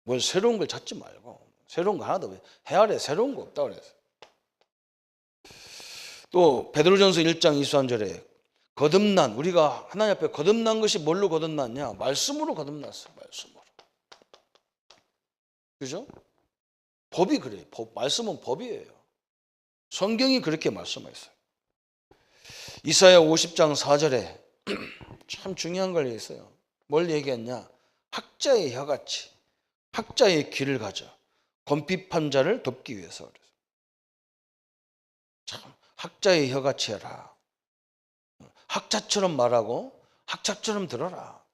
뭘 새로운 걸 찾지 말고, 새로운 거 하나도 없어요. 해 아래 새로운 거 없다고 그랬어요. 또 베드로전서 1장 23절에 거듭난, 우리가 하나님 앞에 거듭난 것이 뭘로 거듭났냐? 말씀으로 거듭났어요. 말씀으로. 그죠? 법이 그래요. 말씀은 법이에요. 성경이 그렇게 말씀하셨어요. 이사야 50장 4절에 참 중요한 걸 있어요. 뭘 얘기했냐? 학자의 혀같이 학자의 귀를 가져 검핍한 자를 돕기 위해서. 참 학자의 혀같이 해라. 학자처럼 말하고 학자처럼 들어라.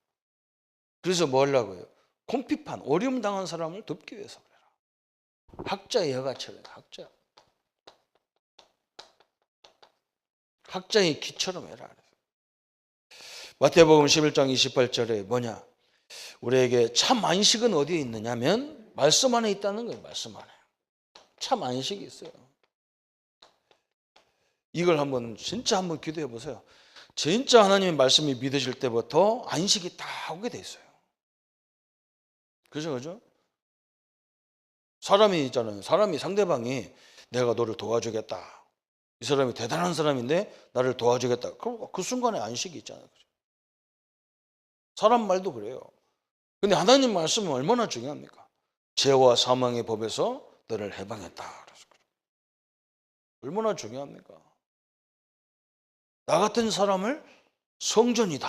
그래서 뭐 하려고요? 공핍한, 어려움 당한 사람을 돕기 위해서 그래라. 학자의 혀같이 해라. 학자. 학자의 귀처럼 해라. 마태복음 11장 28절에 뭐냐? 우리에게 참 안식은 어디에 있느냐면 말씀 안에 있다는 거예요. 말씀 안에. 참 안식이 있어요. 이걸 진짜 한번 기도해 보세요. 진짜 하나님의 말씀이 믿어질 때부터 안식이 다 오게 돼 있어요. 그죠? 사람이 있잖아요. 사람이, 상대방이 내가 너를 도와주겠다. 이 사람이 대단한 사람인데 나를 도와주겠다. 그럼 그 순간에 안식이 있잖아요. 사람 말도 그래요. 근데 하나님 말씀은 얼마나 중요합니까? 죄와 사망의 법에서 너를 해방했다. 얼마나 중요합니까? 나 같은 사람을 성전이다.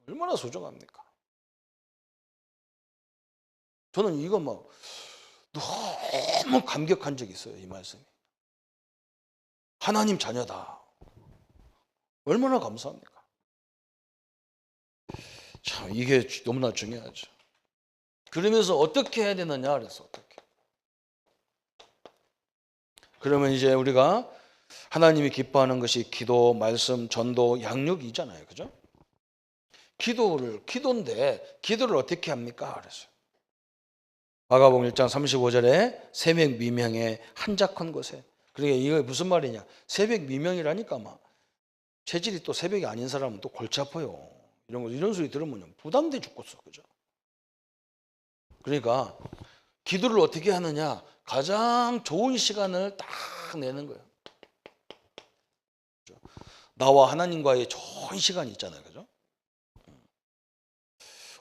얼마나 소중합니까? 저는 이거 너무 감격한 적이 있어요. 이 말씀이. 하나님 자녀다. 얼마나 감사합니까? 참 이게 너무나 중요하죠. 그러면서 어떻게 해야 되느냐 그래서 어떻게. 그러면 이제 우리가 하나님이 기뻐하는 것이 기도, 말씀, 전도, 양육이잖아요. 그죠? 기도인데 기도를 어떻게 합니까? 그랬어요. 마가복음 1장 35절에 새벽 미명에 한적한 곳에. 그러니까 이게 무슨 말이냐? 새벽 미명이라니까 체질이 또 새벽이 아닌 사람은 또 골치 아파요. 이런 소리 들으면 부담돼 죽겠어. 그죠? 그러니까 기도를 어떻게 하느냐? 가장 좋은 시간을 딱 내는 거예요. 그죠? 나와 하나님과의 좋은 시간이 있잖아요. 그죠?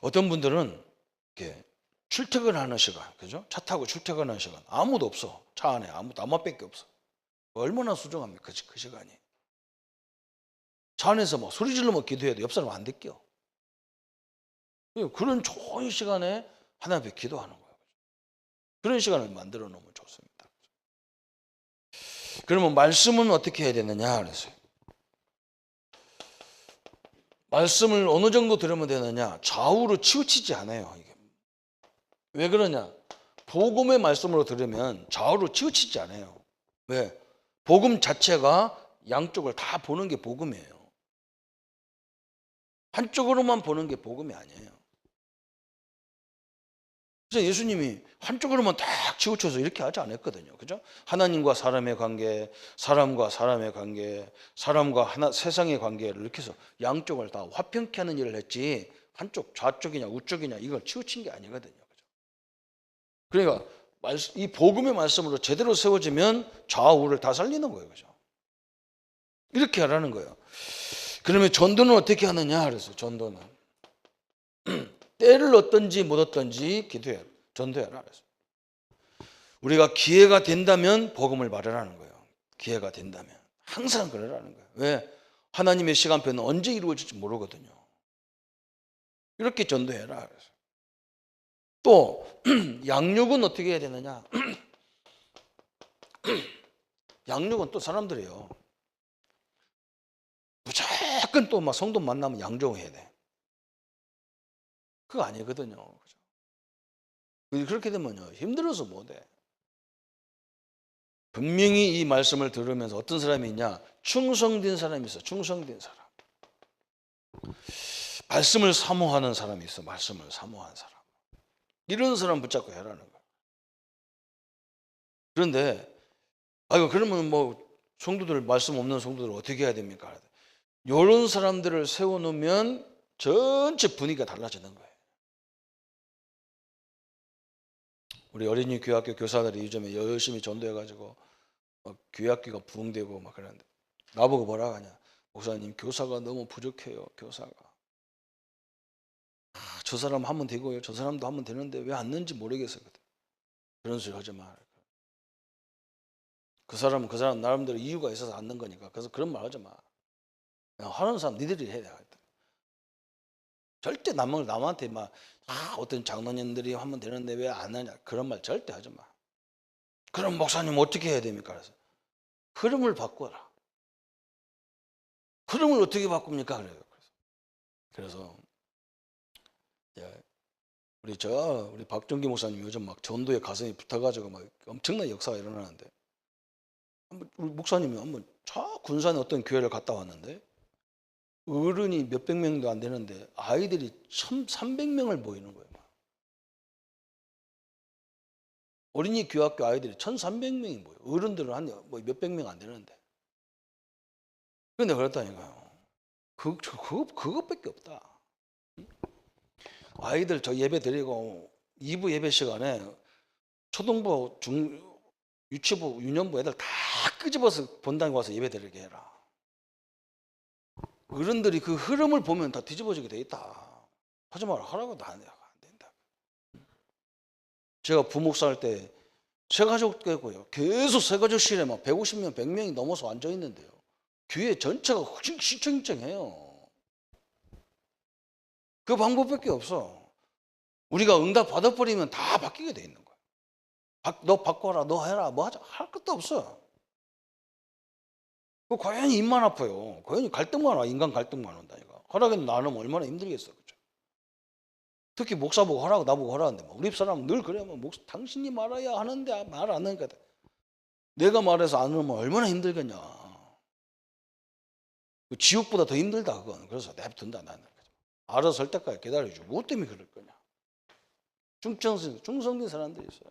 어떤 분들은 이렇게 출퇴근하는 시간, 그죠? 차 타고 출퇴근하는 시간 아무도 없어. 차 안에 나만밖에 없어. 얼마나 소중합니까? 그 시간이. 차 안에서 소리 지르면 기도해도 옆 사람 안 듣겨. 그런 좋은 시간에 하나님 앞에 기도하는 거예요. 그런 시간을 만들어 놓으면 좋습니다. 그러면 말씀은 어떻게 해야 되느냐 그랬어요. 말씀을 어느 정도 들으면 되느냐? 좌우로 치우치지 않아요. 이게. 왜 그러냐? 복음의 말씀으로 들으면 좌우로 치우치지 않아요. 왜? 복음 자체가 양쪽을 다 보는 게 복음이에요. 한쪽으로만 보는 게 복음이 아니에요. 그래서 예수님이 한쪽으로만 딱 치우쳐서 이렇게 하지 않았거든요. 그죠? 하나님과 사람의 관계, 사람과 사람의 관계, 사람과 세상의 관계를 이렇게 해서 양쪽을 다 화평케 하는 일을 했지 한쪽, 좌쪽이냐 우쪽이냐 이걸 치우친 게 아니거든요. 그죠? 그러니까 이 복음의 말씀으로 제대로 세워지면 좌우를 다 살리는 거예요. 그죠? 이렇게 하라는 거예요. 그러면 전도는 어떻게 하느냐 그래서 전도는 때를 얻든지 못 얻든지 기도해라. 전도해라. 그래서 우리가 기회가 된다면 복음을 말하라는 거예요. 기회가 된다면 항상 그러라는 거예요. 왜? 하나님의 시간표는 언제 이루어질지 모르거든요. 이렇게 전도해라. 그래서 또 양육은 어떻게 해야 되느냐? 양육은 또 사람들이요. 무조건 또 막 성도 만나면 양종해야 돼. 그거 아니거든요. 그죠? 그렇게 되면요. 힘들어서 못해. 분명히 이 말씀을 들으면서 어떤 사람이 있냐? 충성된 사람이 있어. 충성된 사람. 말씀을 사모하는 사람이 있어. 말씀을 사모하는 사람. 이런 사람 붙잡고 해라는 거야. 그런데 아이고 그러면 뭐 성도들 말씀 없는 성도들 어떻게 해야 됩니까? 이런 사람들을 세워놓으면 전체 분위기가 달라지는 거예요. 우리 어린이 교학교 교사들이 요즘에 열심히 전도해가지고 교학교가 부흥되고 막 그러는데 나보고 뭐라 하냐? 목사님 교사가 너무 부족해요. 교사가. 저 사람 하면 되고요. 저 사람도 하면 되는데 왜 안 넣는지 모르겠어요. 그런 소리 하지 마. 그 사람은 그 사람 나름대로 이유가 있어서 안 넣는 거니까. 그래서 그런 말 하지 마. 하는 사람 니들이 해야 돼. 절대 남한테 막 어떤 장로님들이 하면 되는데 왜 안 하냐 그런 말 절대 하지 마. 그럼 목사님 어떻게 해야 됩니까? 그래서 흐름을 바꿔라. 흐름을 어떻게 바꿉니까? 그래요. 그래서 우리 박정기 목사님 요즘 막 전도에 가슴이 붙어가지고 막 엄청난 역사가 일어나는데 우리 목사님이 한번 군산에 어떤 교회를 갔다 왔는데 어른이 몇백 명도 안 되는데 아이들이 1,300명을 모이는 거예요. 어린이 교학교 아이들이 1,300명이 모여요. 어른들은 한 몇백 명 안 되는데. 그런데 그렇다니까요. 그것밖에 없다. 아이들 저 예배 드리고 2부 예배 시간에 초등부, 유치부, 유년부 애들 다 끄집어서 본당에 와서 예배 드리게 해라. 어른들이 그 흐름을 보면 다 뒤집어지게 돼 있다. 하지 마라. 하라고도 안 된다. 제가 부목사 할 때 새가족 깨고요. 계속 새가족실에 막 150명, 100명이 넘어서 앉아 있는데요. 교회 전체가 휘청휘청해요. 그 방법밖에 없어. 우리가 응답 받아버리면 다 바뀌게 돼 있는 거야. 너 바꿔라, 너 해라, 뭐 하자. 할 것도 없어. 그 고연히 입만 아파요. 고연히 갈등만 와. 인간 갈등만 온다니까. 허락은 나누면 얼마나 힘들겠어. 그죠? 특히 목사 보고 하라고 나보고 하라는데 우리 사람은 늘 그래. 당신이 말아야 하는데 말 안 하니까 내가 말해서 안 하면 얼마나 힘들겠냐. 지옥보다 더 힘들다 그건. 그래서 냅둔다 나는. 알아서 설 때까지 기다려주고 뭐 때문에 그럴 거냐. 충성된 사람들이 있어요.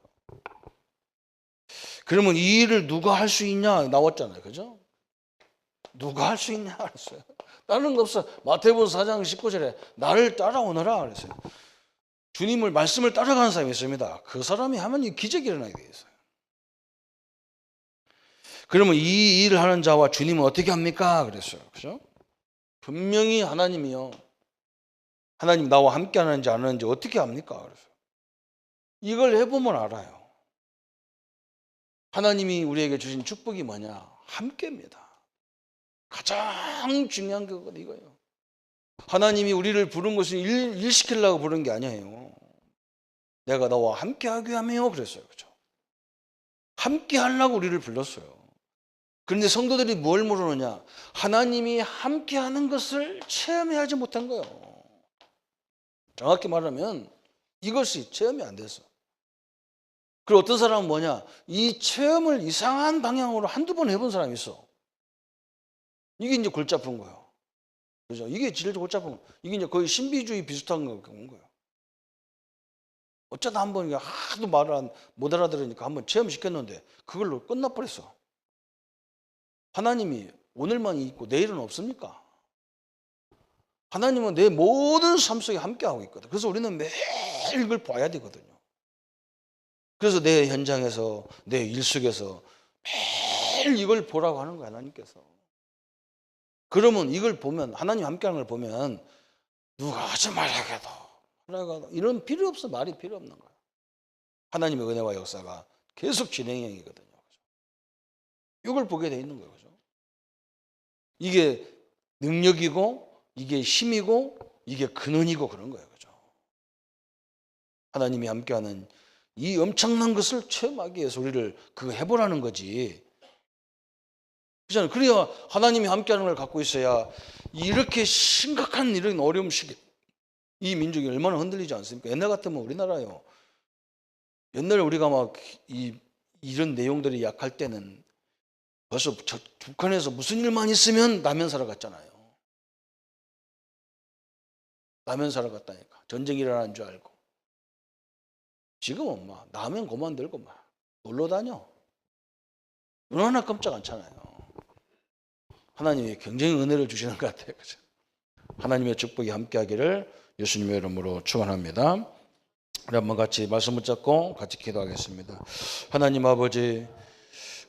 그러면 이 일을 누가 할 수 있냐 나왔잖아요. 그죠? 누가 할 수 있냐 그랬어요. 다른 거 없어. 마태복음 4장 19절에 나를 따라오너라 그랬어요. 주님을 말씀을 따라가는 사람이 있습니다. 그 사람이 하면 이 기적이 일어나게 돼 있어요. 그러면 이 일을 하는 자와 주님은 어떻게 합니까? 그랬어요. 그죠? 분명히 하나님이요. 하나님 나와 함께 하는지 안 하는지 어떻게 합니까? 그랬어요. 이걸 해보면 알아요. 하나님이 우리에게 주신 축복이 뭐냐? 함께입니다. 가장 중요한 건 이거예요. 하나님이 우리를 부른 것은 일 시키려고 부른 게 아니에요. 내가 너와 함께 하게 하며 그랬어요. 그렇죠? 함께 하려고 우리를 불렀어요. 그런데 성도들이 뭘 모르느냐? 하나님이 함께 하는 것을 체험하지 못한 거예요. 정확히 말하면 이것이 체험이 안 됐어. 그리고 어떤 사람은 뭐냐? 이 체험을 이상한 방향으로 한두 번 해본 사람이 있어. 이게 이제 골 잡은 거예요. 그죠? 이게 제일 골 잡은 거예요. 이게 이제 거의 신비주의 비슷한 거예요. 어쩌다 한번 하도 말을 못 알아들으니까 한번 체험시켰는데 그걸로 끝나버렸어. 하나님이 오늘만 있고 내일은 없습니까? 하나님은 내 모든 삶 속에 함께하고 있거든. 그래서 우리는 매일 이걸 봐야 되거든요. 그래서 내 현장에서 내 일 속에서 매일 이걸 보라고 하는 거야 하나님께서. 그러면 이걸 보면 하나님 함께하는 걸 보면 누가 하지 말라게도 하라고 이런 필요 없어. 말이 필요 없는 거야. 하나님의 은혜와 역사가 계속 진행형이거든요. 이걸 보게 돼 있는 거예요. 그죠? 이게 능력이고 이게 힘이고 이게 근원이고 그런 거예요. 그죠? 하나님이 함께하는 이 엄청난 것을 체험하기 위해서 우리를 그거 해보라는 거지. 그렇잖아요. 그래야 하나님이 함께하는 걸 갖고 있어야 이렇게 심각한 이런 어려움 시기에 이 민족이 얼마나 흔들리지 않습니까? 옛날 같으면 우리나라요. 옛날에 우리가 막 이런 내용들이 약할 때는 벌써 북한에서 무슨 일만 있으면 라면 사러 갔잖아요. 라면 사러 갔다니까. 전쟁이 일어나는 줄 알고. 지금은 막 라면 고만 들고 막 놀러 다녀. 얼마나 깜짝 않잖아요. 하나님이 굉장히 은혜를 주시는 것 같아요. 그죠? 하나님의 축복이 함께하기를 예수님의 이름으로 축원합니다. 우리 한번 같이 말씀 붙잡고 같이 기도하겠습니다. 하나님 아버지,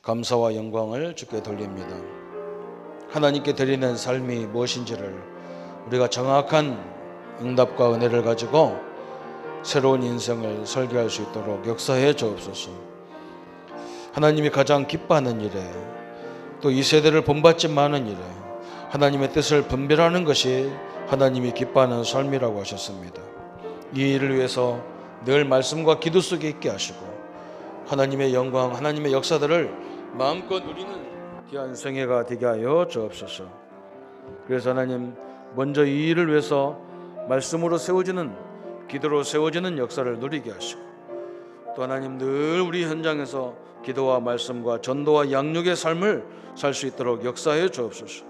감사와 영광을 주께 돌립니다. 하나님께 드리는 삶이 무엇인지를 우리가 정확한 응답과 은혜를 가지고 새로운 인생을 설계할 수 있도록 역사해 주옵소서. 하나님이 가장 기뻐하는 일에, 또 이 세대를 본받지 않은 일에 하나님의 뜻을 분별하는 것이 하나님이 기뻐하는 삶이라고 하셨습니다. 이 일을 위해서 늘 말씀과 기도 속에 있게 하시고 하나님의 영광, 하나님의 역사들을 마음껏 누리는 귀한 생애가 되게 하여 주옵소서. 그래서 하나님, 먼저 이 일을 위해서 말씀으로 세워지는, 기도로 세워지는 역사를 누리게 하시고, 또 하나님 늘 우리 현장에서 기도와 말씀과 전도와 양육의 삶을 살 수 있도록 역사해 주옵소서.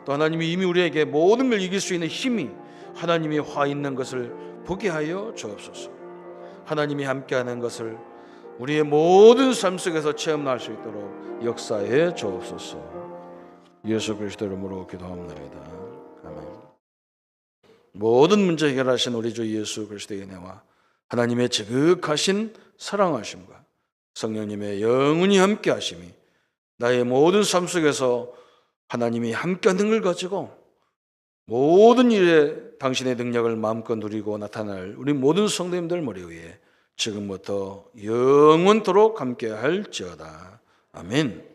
또 하나님이 이미 우리에게 모든 걸 이길 수 있는 힘이 하나님이 화 있는 것을 보게 하여 주옵소서. 하나님이 함께하는 것을 우리의 모든 삶 속에서 체험할 수 있도록 역사해 주옵소서. 예수 그리스도 이름으로 기도합니다. 아멘. 모든 문제 해결하신 우리 주 예수 그리스도의 은혜와 하나님의 지극하신 사랑하심과 성령님의 영원히 함께하심이 나의 모든 삶 속에서 하나님이 함께하는 걸 가지고 모든 일에 당신의 능력을 마음껏 누리고 나타날 우리 모든 성도님들 머리 위에 지금부터 영원토록 함께할지어다. 아멘.